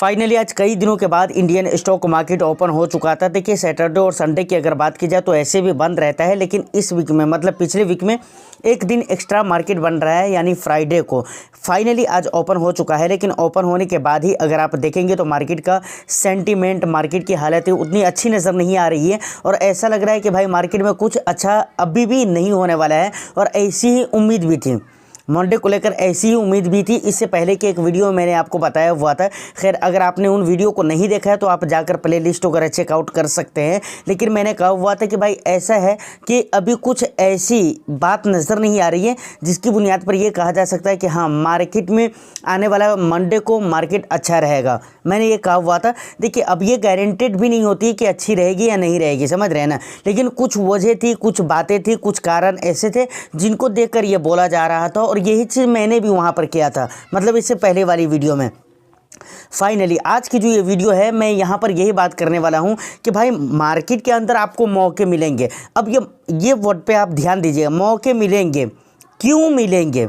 Finally आज कई दिनों के बाद इंडियन स्टॉक मार्केट ओपन हो चुका था। देखिए सैटरडे और संडे की अगर बात की जाए तो ऐसे भी बंद रहता है, लेकिन इस वीक में मतलब पिछले वीक में एक दिन एक्स्ट्रा मार्केट बन रहा है, यानी फ्राइडे को फाइनली आज ओपन हो चुका है। लेकिन ओपन होने के बाद ही अगर आप देखेंगे तो मार्केट का सेंटीमेंट, मार्केट की हालत उतनी अच्छी नज़र नहीं आ रही है और ऐसा लग रहा है कि भाई मार्केट में कुछ अच्छा अभी भी नहीं होने वाला है। और ऐसी ही उम्मीद भी थी, मंडे को लेकर ऐसी ही उम्मीद भी थी। इससे पहले के एक वीडियो में मैंने आपको बताया हुआ था। खैर अगर आपने उन वीडियो को नहीं देखा है तो आप जाकर प्ले लिस्ट वगैरह चेकआउट कर सकते हैं। लेकिन मैंने कहा हुआ था कि भाई ऐसा है कि अभी कुछ ऐसी बात नज़र नहीं आ रही है जिसकी बुनियाद पर यह कहा जा सकता है कि हाँ मार्केट में आने वाला मंडे को मार्केट अच्छा रहेगा। मैंने ये कहा हुआ था। देखिए अब ये गारंटेड भी नहीं होती कि अच्छी रहेगी या नहीं रहेगी, समझ रहे हैं ना। लेकिन कुछ वजह थी, कुछ बातें थी, कुछ कारण ऐसे थे जिनको देखकर ये बोला जा रहा था और यही चीज़ मैंने भी वहाँ पर किया था, मतलब इससे पहले वाली वीडियो में। फाइनली आज की जो ये वीडियो है मैं यहाँ पर यही बात करने वाला हूँ कि भाई मार्केट के अंदर आपको मौके मिलेंगे। अब ये वर्ड पे आप ध्यान दीजिएगा, मौके मिलेंगे, क्यों मिलेंगे,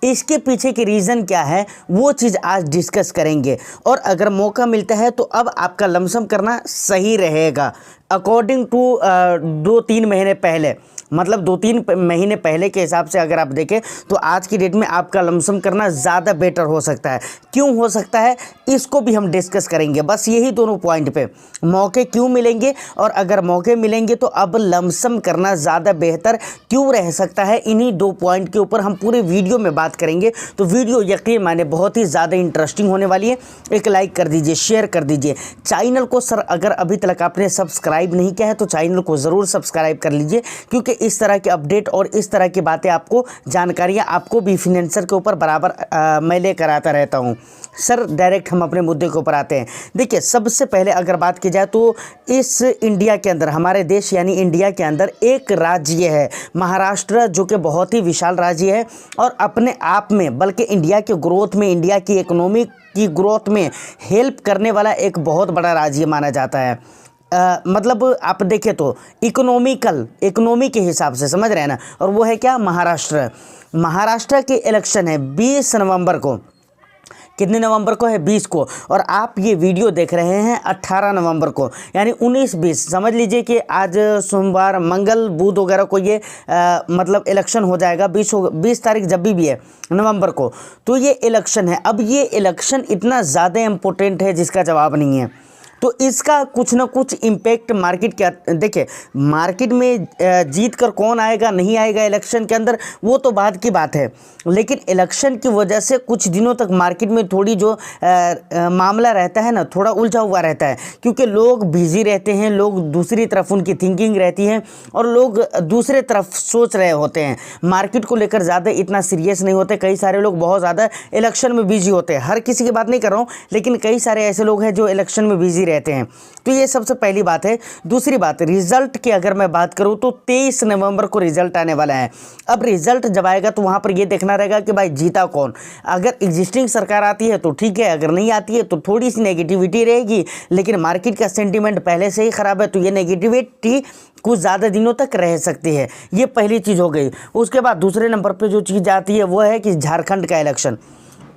इसके पीछे के रीज़न क्या है वो चीज़ आज डिस्कस करेंगे। और अगर मौका मिलता है तो अब आपका लमसम करना सही रहेगा अकॉर्डिंग टू 2-3 महीने पहले, मतलब 2-3 महीने पहले के हिसाब से अगर आप देखें तो आज की डेट में आपका लमसम करना ज़्यादा बेटर हो सकता है। क्यों हो सकता है इसको भी हम डिस्कस करेंगे। बस यही दोनों पॉइंट पे मौके क्यों मिलेंगे और अगर मौके मिलेंगे तो अब लमसम करना ज़्यादा बेहतर क्यों रह सकता है, इन्हीं 2 पॉइंट के ऊपर हम पूरे वीडियो में बात करेंगे। तो वीडियो यकीन माने बहुत ही ज़्यादा इंटरेस्टिंग होने वाली है। एक लाइक कर दीजिए, शेयर कर दीजिए। चैनल को सर अगर अभी तक आपने सब्सक्राइब नहीं किया है तो चैनल को ज़रूर सब्सक्राइब कर लीजिए, क्योंकि इस तरह के अपडेट और इस तरह की बातें आपको, जानकारियाँ आपको भी फिनेंसर के ऊपर बराबर मैं लेकर आता रहता हूँ। सर डायरेक्ट हम अपने मुद्दे के ऊपर आते हैं। देखिए सबसे पहले अगर बात की जाए तो इस इंडिया के अंदर, हमारे देश यानी इंडिया के अंदर एक राज्य है महाराष्ट्र, जो कि बहुत ही विशाल राज्य है और अपने आप में बल्कि इंडिया के ग्रोथ में, इंडिया की इकोनॉमी की ग्रोथ में हेल्प करने वाला एक बहुत बड़ा राज्य माना जाता है। मतलब आप देखें तो इकोनॉमी के हिसाब से, समझ रहे हैं ना। और वो है क्या, महाराष्ट्र। महाराष्ट्र के इलेक्शन है 20 नवंबर को। कितने नवंबर को है, 20 को। और आप ये वीडियो देख रहे हैं 18 नवंबर को, यानी 19-20 समझ लीजिए कि आज सोमवार, मंगल, बुध वगैरह को ये मतलब इलेक्शन हो जाएगा। 20 तारीख जब भी है नवंबर को, तो ये इलेक्शन है। अब ये इलेक्शन इतना ज़्यादा इम्पोर्टेंट है जिसका जवाब नहीं है। तो इसका कुछ ना कुछ इम्पैक्ट मार्केट क्या, देखिए मार्केट में जीत कर कौन आएगा नहीं आएगा इलेक्शन के अंदर वो तो बाद की बात है, लेकिन इलेक्शन की वजह से कुछ दिनों तक मार्केट में थोड़ी जो मामला रहता है ना, थोड़ा उलझा हुआ रहता है, क्योंकि लोग बिजी रहते हैं, लोग दूसरी तरफ उनकी थिंकिंग रहती है और लोग दूसरे तरफ सोच रहे होते हैं। मार्केट को लेकर ज़्यादा इतना सीरियस नहीं होते। कई सारे लोग बहुत ज़्यादा इलेक्शन में बिजी होते हैं, हर किसी की बात नहीं कर रहा हूँ, लेकिन कई सारे ऐसे लोग हैं जो इलेक्शन में बिजी रहते हैं। तो ये सबसे पहली बात है। दूसरी बात, रिजल्ट की अगर मैं बात करूं तो 23 नवंबर को रिजल्ट आने वाला है। अब रिजल्ट जब आएगा तो वहां पर ये देखना रहेगा कि भाई जीता कौन। अगर एग्जिस्टिंग सरकार आती है तो ठीक है, अगर नहीं आती है तो थोड़ी सी नेगेटिविटी रहेगी, लेकिन मार्केट का सेंटीमेंट पहले से ही खराब है तो ये नेगेटिविटी कुछ ज़्यादा दिनों तक रह सकती है। ये पहली चीज़ हो गई। उसके बाद दूसरे नंबर पर जो चीज़ आती है वो है कि झारखंड का इलेक्शन।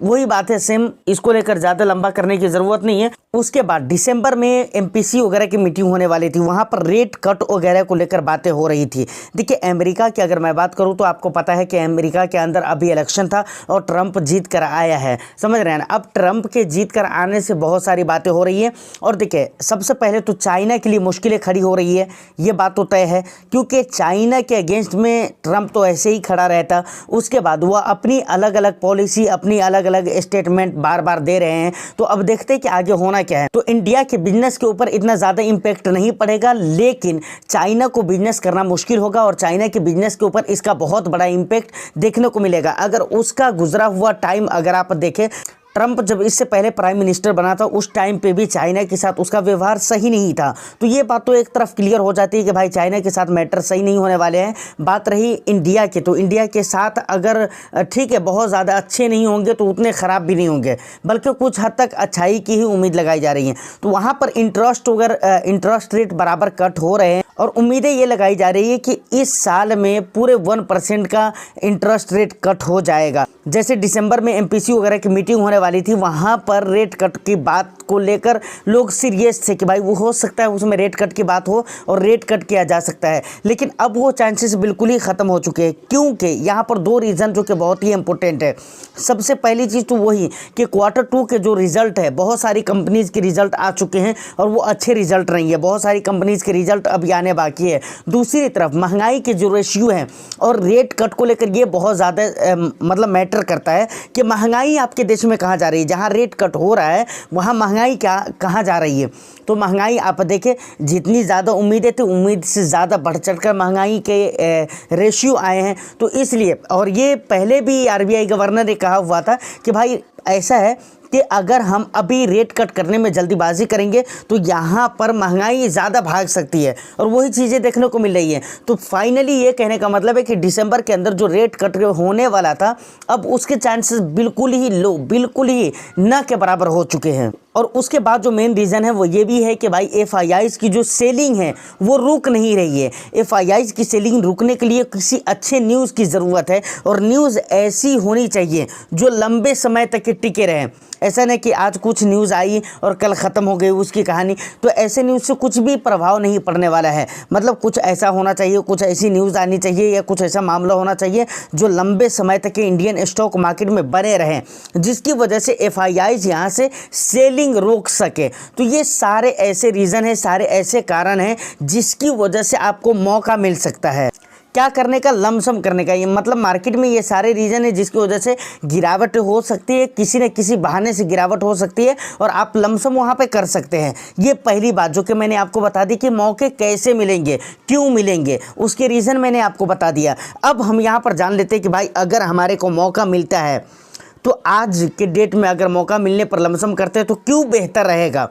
वही बात है सेम, इसको लेकर ज़्यादा लंबा करने की ज़रूरत नहीं है। उसके बाद दिसंबर में एमपीसी वगैरह की मीटिंग होने वाली थी, वहाँ पर रेट कट वगैरह को लेकर बातें हो रही थी। देखिए अमेरिका की अगर मैं बात करूँ तो आपको पता है कि अमेरिका के अंदर अभी इलेक्शन था और ट्रंप जीत कर आया है, समझ रहे हैं ना। अब ट्रंप के जीत कर आने से बहुत सारी बातें हो रही हैं। और देखिए सबसे पहले तो चाइना के लिए मुश्किलें खड़ी हो रही है, ये बात तो तय है, क्योंकि चाइना के अगेंस्ट में ट्रंप तो ऐसे ही खड़ा रहता। उसके बाद वह अपनी अलग अलग पॉलिसी, अपनी अलग अलग स्टेटमेंट बार बार दे रहे हैं। तो अब देखते हैं कि आगे होना क्या है। तो इंडिया के बिजनेस के ऊपर इतना ज़्यादा इम्पैक्ट नहीं पड़ेगा, लेकिन चाइना को बिजनेस करना मुश्किल होगा और चाइना के बिजनेस के ऊपर इसका बहुत बड़ा इम्पैक्ट देखने को मिलेगा। अगर उसका गुजरा हुआ टाइम अगर आप देखें, ट्रंप जब इससे पहले प्राइम मिनिस्टर बना था उस टाइम पे भी चाइना के साथ उसका व्यवहार सही नहीं था। तो ये बात तो एक तरफ क्लियर हो जाती है कि भाई चाइना के साथ मैटर सही नहीं होने वाले हैं। बात रही इंडिया की, तो इंडिया के साथ अगर ठीक है बहुत ज़्यादा अच्छे नहीं होंगे तो उतने ख़राब भी नहीं होंगे, बल्कि कुछ हद तक अच्छाई की ही उम्मीद लगाई जा रही है। तो वहाँ पर इंटरेस्ट रेट बराबर कट हो रहे हैं और उम्मीदें ये लगाई जा रही है कि इस साल में पूरे 1% का इंटरेस्ट रेट कट हो जाएगा। जैसे दिसंबर में एमपीसी वगैरह की मीटिंग होने वाली थी वहाँ पर रेट कट की बात को लेकर लोग सीरियस थे कि भाई वो हो सकता है उसमें रेट कट की बात हो और रेट कट किया जा सकता है, लेकिन अब वो चांसेस बिल्कुल ही ख़त्म हो चुके हैं। क्योंकि यहाँ पर दो रीज़न जो कि बहुत ही इंपॉर्टेंट है। सबसे पहली चीज़ तो वही कि Q2 के जो रिज़ल्ट है, बहुत सारी कंपनीज़ के रिज़ल्ट आ चुके हैं और वो अच्छे रिज़ल्ट नहीं है, बहुत सारी कंपनीज़ के रिज़ल्ट अभी आने बाकी है। दूसरी तरफ महंगाई के जो रेशियो है और रेट कट को लेकर ये बहुत ज़्यादा मतलब मैटर करता है कि महंगाई आपके देश में कहाँ जा रही है। जहाँ रेट कट हो रहा है वहाँ महंगाई कहाँ जा रही है। तो महंगाई आप देखें, जितनी ज़्यादा उम्मीदें थी उम्मीद से ज़्यादा बढ़ चढ़ कर महंगाई के रेशियो आए हैं। तो इसलिए, और ये पहले भी RBI गवर्नर ने कहा हुआ था कि भाई ऐसा है कि अगर हम अभी रेट कट करने में जल्दीबाजी करेंगे तो यहाँ पर महंगाई ज़्यादा भाग सकती है, और वही चीज़ें देखने को मिल रही हैं। तो फाइनली ये कहने का मतलब है कि दिसंबर के अंदर जो रेट कट होने वाला था अब उसके चांसेस बिल्कुल ही लो, बिल्कुल ही न के बराबर हो चुके हैं। और उसके बाद जो मेन रीज़न है वो ये भी है कि भाई FIIs की जो सेलिंग है वो रुक नहीं रही है। FIIs की सेलिंग रुकने के लिए किसी अच्छे न्यूज़ की ज़रूरत है, और न्यूज़ ऐसी होनी चाहिए जो लंबे समय तक के टिके रहें। ऐसा नहीं कि आज कुछ न्यूज़ आई और कल ख़त्म हो गई उसकी कहानी। तो ऐसे न्यूज़ से कुछ भी प्रभाव नहीं पड़ने वाला है। मतलब कुछ ऐसा होना चाहिए, कुछ ऐसी न्यूज़ आनी चाहिए या कुछ ऐसा मामला होना चाहिए जो लंबे समय तक के इंडियन स्टॉक मार्केट में बने रहें, जिसकी वजह से FIIs यहाँ से सेलिंग रोक सके। तो ये सारे ऐसे रीज़न हैं, सारे ऐसे कारण हैं जिसकी वजह से आपको मौका मिल सकता है क्या करने का, लमसम करने का। ये मतलब मार्केट में ये सारे रीज़न है जिसकी वजह से गिरावट हो सकती है, किसी न किसी बहाने से गिरावट हो सकती है और आप लमसम वहाँ पे कर सकते हैं। ये पहली बात जो कि मैंने आपको बता दी कि मौके कैसे मिलेंगे, क्यों मिलेंगे, उसके रीज़न मैंने आपको बता दिया। अब हम यहाँ पर जान लेते हैं कि भाई अगर हमारे को मौका मिलता है तो आज के डेट में अगर मौका मिलने पर लमसम करते हैं तो क्यों बेहतर रहेगा।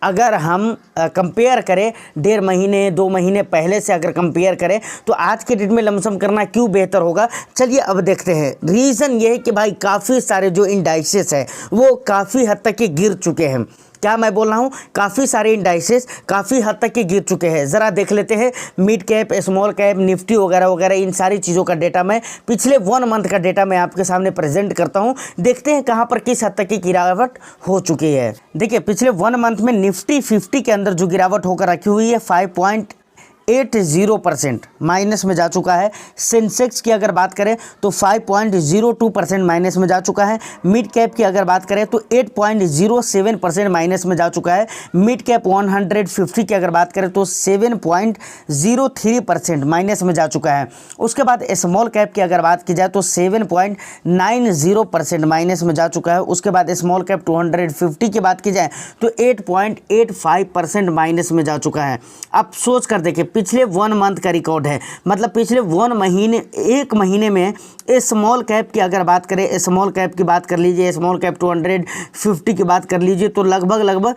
अगर हम कंपेयर करें 1.5 महीने 2 महीने पहले से अगर कंपेयर करें तो आज के डेट में लमसम करना क्यों बेहतर होगा, चलिए अब देखते हैं। रीज़न ये है कि भाई काफ़ी सारे जो इंडाइसेस है वो काफ़ी हद तक के गिर चुके हैं। क्या मैं बोल रहा हूँ, काफ़ी सारे इंडाइसेस काफ़ी हद तक के गिर चुके हैं। ज़रा देख लेते हैं mid cap, small cap, Nifty वगैरह वगैरह, इन सारी चीज़ों का डेटा मैं पिछले 1 मंथ का डेटा मैं आपके सामने प्रेजेंट करता हूँ। देखते हैं कहाँ पर किस हद तक की गिरावट हो चुकी है। देखिए पिछले 1 मंथ में निफ्टी 50 के अंदर जो गिरावट होकर रखी हुई है 5.80% माइनस में जा चुका है। सेंसेक्स की अगर बात करें तो 5.02% माइनस में जा चुका है। मिड कैप की अगर बात करें तो 8.07% माइनस में जा चुका है। मिड कैप 150 की अगर बात करें तो 7.03% माइनस में जा चुका है। उसके बाद स्मॉल कैप की अगर बात की जाए तो 7.90% माइनस में जा चुका है। उसके बाद स्मॉल कैप 250 की बात की जाए तो 8.85% माइनस में जा चुका है। अब सोच कर देखिए पिछले 1 मंथ का रिकॉर्ड है, मतलब पिछले 1 महीने में स्मॉल कैप की अगर बात करें, स्मॉल कैप की बात कर लीजिए, स्मॉल कैप 250 की बात कर लीजिए तो लगभग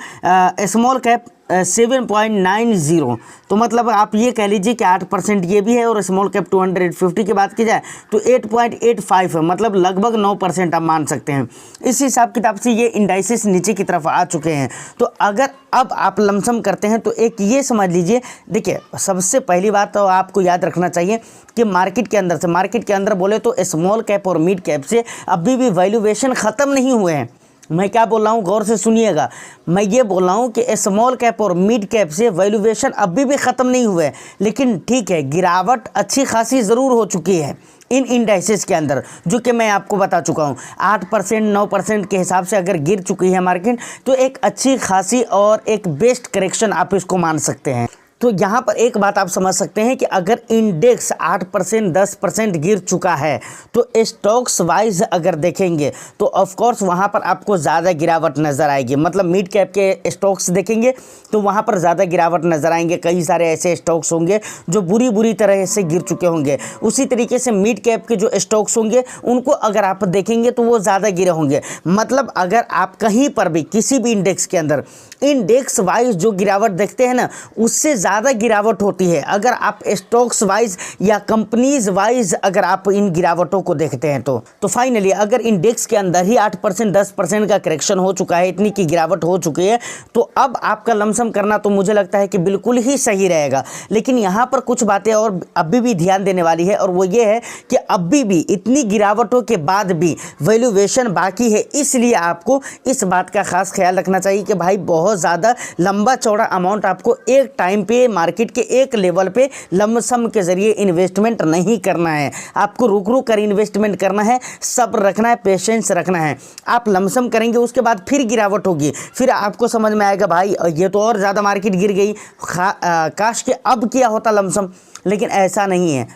स्मॉल कैप 7.90, तो मतलब आप ये कह लीजिए कि 8% ये भी है। और स्मॉल कैप 250 की बात की जाए तो 8.85 है, मतलब लगभग 9% आप मान सकते हैं। इस हिसाब किताब से ये इंडाइसेस नीचे की तरफ आ चुके हैं। तो अगर अब आप लमसम करते हैं तो एक ये समझ लीजिए, देखिए सबसे पहली बात तो आपको याद रखना चाहिए कि मार्केट के अंदर बोले तो स्मॉल कैप और मिड कैप से अभी भी वैल्यूएशन ख़त्म नहीं हुए हैं। मैं क्या बोल रहा हूँ, गौर से सुनिएगा। मैं ये बोल रहा हूँ कि स्मॉल कैप और मिड कैप से वैल्यूएशन अभी भी ख़त्म नहीं हुए, लेकिन ठीक है गिरावट अच्छी खासी ज़रूर हो चुकी है इन इंडाइसेस के अंदर, जो कि मैं आपको बता चुका हूँ। 8% 9% के हिसाब से अगर गिर चुकी है मार्केट तो एक अच्छी खासी और एक बेस्ट करेक्शन आप इसको मान सकते हैं। तो यहाँ पर एक बात आप समझ सकते हैं कि अगर इंडेक्स 8% 10% गिर चुका है तो स्टॉक्स वाइज अगर देखेंगे तो ऑफ कोर्स वहाँ पर आपको ज़्यादा गिरावट नज़र आएगी। मतलब मिड कैप के स्टॉक्स देखेंगे तो वहाँ पर ज़्यादा गिरावट नज़र आएंगे। कई सारे ऐसे स्टॉक्स होंगे जो बुरी तरह से गिर चुके होंगे। उसी तरीके से मिड कैप के जो स्टॉक्स होंगे उनको अगर आप देखेंगे तो वो ज़्यादा गिरे होंगे। मतलब अगर आप कहीं पर भी किसी भी इंडेक्स के अंदर इंडेक्स वाइज जो गिरावट देखते हैं ना, उससे ज़्यादा गिरावट होती है अगर आप स्टॉक्स वाइज या कंपनीज वाइज अगर आप इन गिरावटों को देखते हैं तो फाइनली अगर इंडेक्स के अंदर ही 8% 10% का करेक्शन हो चुका है, इतनी की गिरावट हो चुकी है, तो अब आपका लमसम करना तो मुझे लगता है कि बिल्कुल ही सही रहेगा। लेकिन यहाँ पर कुछ बातें और अभी भी ध्यान देने वाली है, और वो ये है कि अभी भी इतनी गिरावटों के बाद भी वैल्यूएशन बाकी है, इसलिए आपको इस बात का खास ख्याल रखना चाहिए कि भाई बहुत ज़्यादा लंबा चौड़ा अमाउंट आपको एक टाइम पे मार्केट के एक लेवल पे लमसम के ज़रिए इन्वेस्टमेंट नहीं करना है। आपको रुक रुक कर इन्वेस्टमेंट करना है, सब्र रखना है, पेशेंस रखना है। आप लमसम करेंगे, उसके बाद फिर गिरावट होगी, फिर आपको समझ में आएगा भाई ये तो और ज़्यादा मार्केट गिर गई, काश कि अब किया होता लमसम, लेकिन ऐसा नहीं है।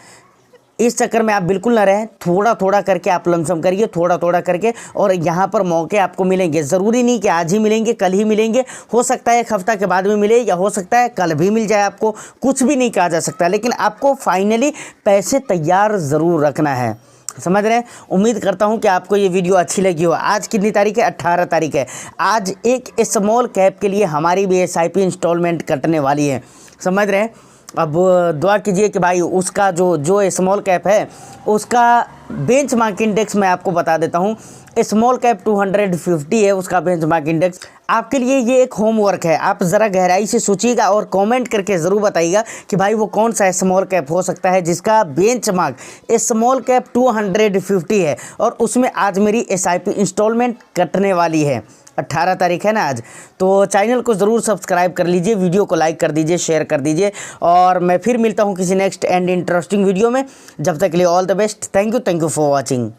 इस चक्कर में आप बिल्कुल ना रहें, थोड़ा थोड़ा करके आप लमसम करिए, थोड़ा थोड़ा करके, और यहाँ पर मौके आपको मिलेंगे। ज़रूरी नहीं कि आज ही मिलेंगे, कल ही मिलेंगे, हो सकता है एक हफ्ता के बाद में मिले, या हो सकता है कल भी मिल जाए, आपको कुछ भी नहीं कहा जा सकता, लेकिन आपको फाइनली पैसे तैयार ज़रूर रखना है। समझ रहे हैं? उम्मीद करता हूं कि आपको ये वीडियो अच्छी लगी हो। आज कितनी तारीख है? 18 तारीख है। आज एक स्मॉल कैप के लिए हमारी भी SIP इंस्टॉलमेंट कटने वाली है। समझ रहे हैं? अब दुआ कीजिए कि भाई उसका जो स्मॉल कैप है उसका बेंचमार्क इंडेक्स मैं आपको बता देता हूँ। स्मॉल कैप 250 है उसका बेंचमार्क इंडेक्स। आपके लिए ये एक होमवर्क है, आप ज़रा गहराई से सोचिएगा और कमेंट करके ज़रूर बताइएगा कि भाई वो कौन सा स्मॉल कैप हो सकता है जिसका बेंचमार्क स्मॉल कैप 250 है, और उसमें आज मेरी SIP इंस्टॉलमेंट कटने वाली है। 18 तारीख है ना आज, तो चैनल को ज़रूर सब्सक्राइब कर लीजिए, वीडियो को लाइक कर दीजिए, शेयर कर दीजिए, और मैं फिर मिलता हूँ किसी नेक्स्ट एंड इंटरेस्टिंग वीडियो में। जब तक के लिए all the best. Thank you for watching.